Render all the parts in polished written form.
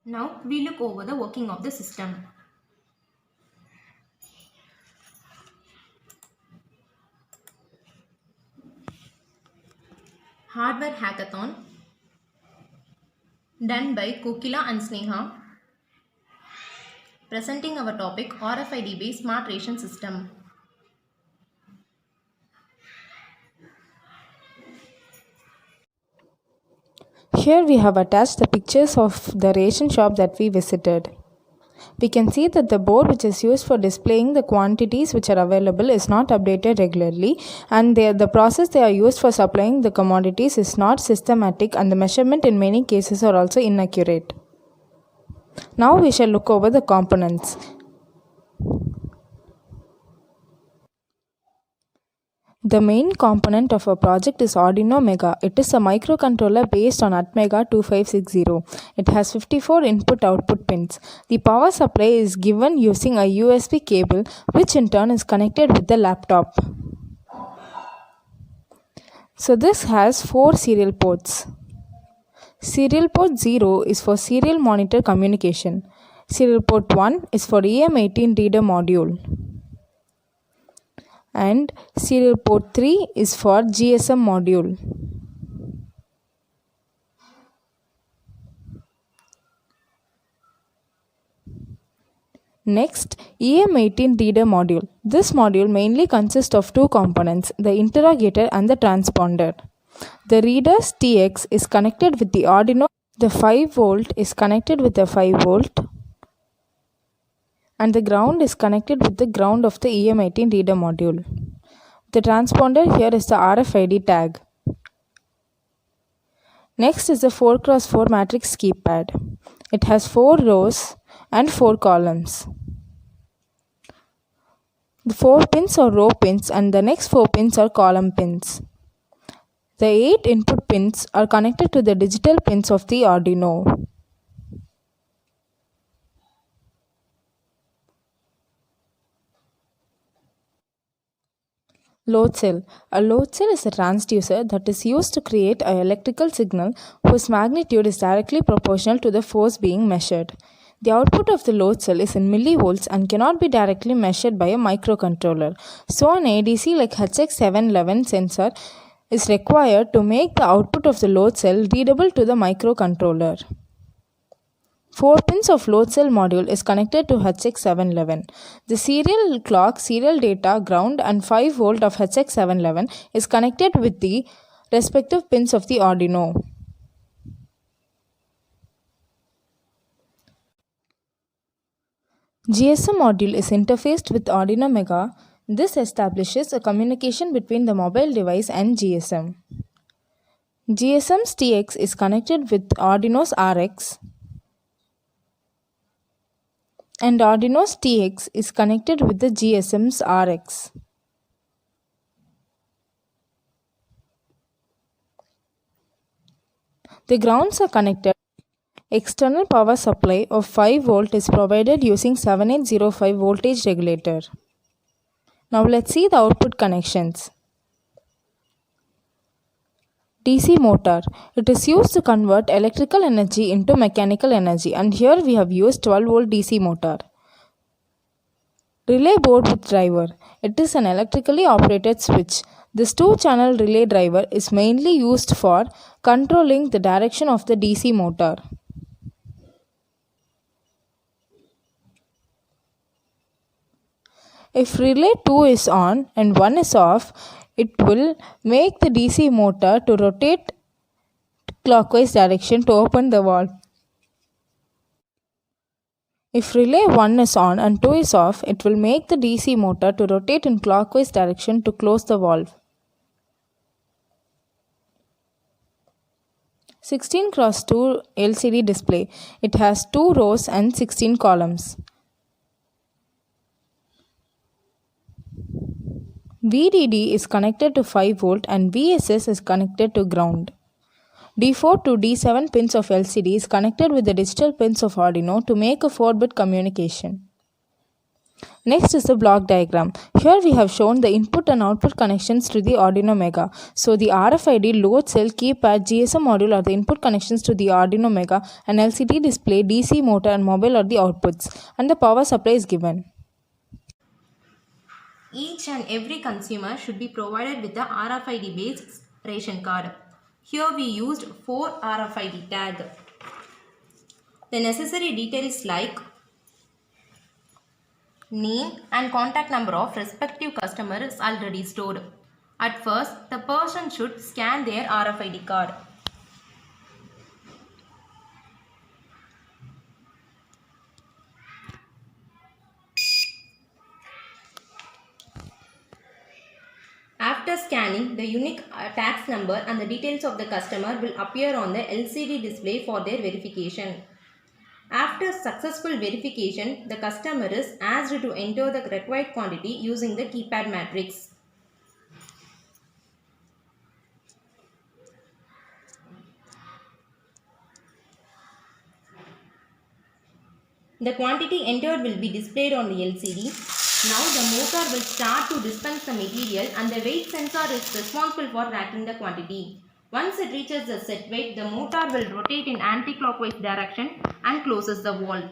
Now we look over the working of the system. Hardware Hackathon done by Kokila and Sneha, presenting our topic RFID based smart ration system. Here we have attached the pictures of the ration shop that we visited. We can see that the board which is used for displaying the quantities which are available is not updated regularly, and the process they are used for supplying the commodities is not systematic, and the measurement in many cases are also inaccurate. Now we shall look over the components. The main component of a project is Arduino Mega. It is a microcontroller based on Atmega 2560. It has 54 input-output pins. The power supply is given using a USB cable, which in turn is connected with the laptop. So this has 4 serial ports. Serial port 0 is for serial monitor communication. Serial port 1 is for EM18 reader module. And serial port 3 is for GSM module. Next, EM18 reader module. This module mainly consists of two components, the interrogator and the transponder. The reader's TX is connected with the Arduino. The 5 volt is connected with the 5 volt, and the ground is connected with the ground of the EM18 reader module. The transponder here is the RFID tag. Next is the 4x4 matrix keypad. It has 4 rows and 4 columns. The 4 pins are row pins and the next 4 pins are column pins. The 8 input pins are connected to the digital pins of the Arduino. Load cell. A load cell is a transducer that is used to create an electrical signal whose magnitude is directly proportional to the force being measured. The output of the load cell is in millivolts and cannot be directly measured by a microcontroller. So an ADC like HX711 sensor is required to make the output of the load cell readable to the microcontroller. 4 pins of load cell module is connected to HX711. The serial clock, serial data, ground and 5 volt of HX711 is connected with the respective pins of the Arduino. GSM module is interfaced with Arduino Mega. This establishes a communication between the mobile device and GSM. GSM's TX is connected with Arduino's RX, and Arduino's TX is connected with the GSM's RX. The grounds are connected. External power supply of 5 volt is provided using 7805 voltage regulator. Now let's see the output connections. DC motor. It is used to convert electrical energy into mechanical energy, and here we have used 12 volt DC motor. Relay board with driver. It is an electrically operated switch. This 2-channel relay driver is mainly used for controlling the direction of the DC motor. If relay 2 is on and 1 is off, it will make the DC motor to rotate clockwise direction to open the valve. If relay 1 is on and 2 is off, it will make the DC motor to rotate in clockwise direction to close the valve. 16x2 LCD display. It has 2 rows and 16 columns. VDD is connected to 5 volt and VSS is connected to ground. D4 to D7 pins of LCD is connected with the digital pins of Arduino to make a 4-bit communication. Next is the block diagram. Here we have shown the input and output connections to the Arduino Mega. So the RFID, load cell, keypad, GSM module are the input connections to the Arduino Mega, and LCD display, DC motor and mobile are the outputs, and the power supply is given. Each and every consumer should be provided with the RFID based ration card. Here we used 4 RFID tag. The necessary details like name and contact number of respective customer is already stored. At first, the person should scan their RFID card. After scanning, the unique tax number and the details of the customer will appear on the LCD display for their verification. After successful verification, the customer is asked to enter the required quantity using the keypad matrix. The quantity entered will be displayed on the LCD. Now the motor will start to dispense the material and the weight sensor is responsible for tracking the quantity. Once it reaches the set weight, the motor will rotate in anti-clockwise direction and closes the valve.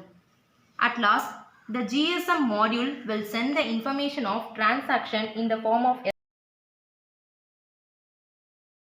At last, the GSM module will send the information of transaction in the form of